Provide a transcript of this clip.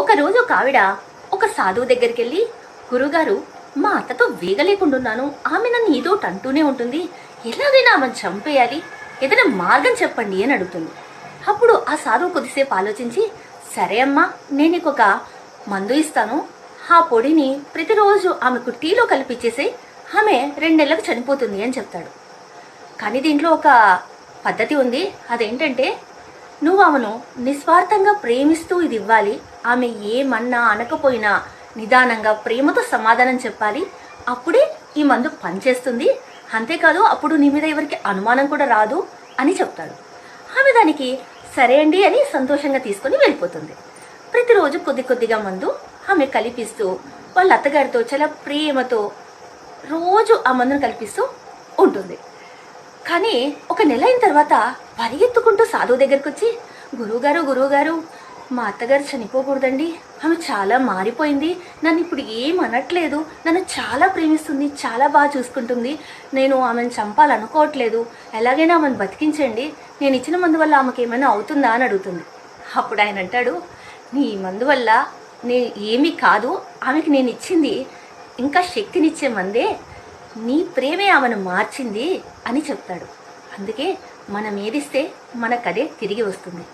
ఒకరోజు ఒక ఆవిడ ఒక సాధువు దగ్గరికి వెళ్ళి, గురుగారు, మా అత్తతో వేగలేకుండున్నాను, ఆమె నన్ను ఏదోటి అంటూనే ఉంటుంది, ఎలాగైనా ఆమెను చంపేయాలి, ఏదైనా మార్గం చెప్పండి అని అడుగుతుంది. అప్పుడు ఆ సాధువు కొద్దిసేపు ఆలోచించి, సరే అమ్మా, నేను నీకు ఒక మందు ఇస్తాను, ఆ పొడిని ప్రతిరోజు ఆమెకు టీలో కలిపిచ్చేసి ఆమె 2 నెలలకు చనిపోతుంది అని చెప్తాడు. కానీ దీంట్లో ఒక పద్ధతి ఉంది. అదేంటంటే, నువ్వు ఆమెను నిస్వార్థంగా ప్రేమిస్తూ ఇది ఇవ్వాలి, ఆమె ఏమన్నా అనకపోయినా నిదానంగా ప్రేమతో సమాధానం చెప్పాలి, అప్పుడే ఈ మందు పనిచేస్తుంది, అంతేకాదు అప్పుడు నీ మీద ఎవరికి అనుమానం కూడా రాదు అని చెప్తాడు. ఆమె దానికి సరే అండి అని సంతోషంగా తీసుకొని వెళ్ళిపోతుంది. ప్రతిరోజు కొద్ది కొద్దిగా మందు ఆమె కలిపిస్తూ వాళ్ళ అత్తగారితో చాలా ప్రేమతో రోజు ఆ మందును కల్పిస్తూ ఉంటుంది. కానీ ఒక నెల అయిన తర్వాత పరిగెత్తుకుంటూ సాధువు దగ్గరికి వచ్చి, గురువుగారు, మా అత్తగారు చనిపోకూడదండి, ఆమె చాలా మారిపోయింది, నన్ను ఇప్పుడు ఏం అనట్లేదు, నన్ను చాలా ప్రేమిస్తుంది, చాలా బాగా చూసుకుంటుంది, నేను ఆమెను చంపాలనుకోవట్లేదు, ఎలాగైనా ఆమెను బతికించండి, నేను ఇచ్చిన మందు వల్ల ఆమెకి ఏమైనా అవుతుందా అని అడుగుతుంది. అప్పుడు ఆయన అంటాడు, నీ మందు వల్ల ఏమీ కాదు, ఆమెకి నేను ఇచ్చింది ఇంకా శక్తినిచ్చే మందే, నీ ప్రేమే ఆమెను మార్చింది అని చెప్తాడు. అందుకే మనం ఏదిస్తే మనకదే తిరిగి వస్తుంది.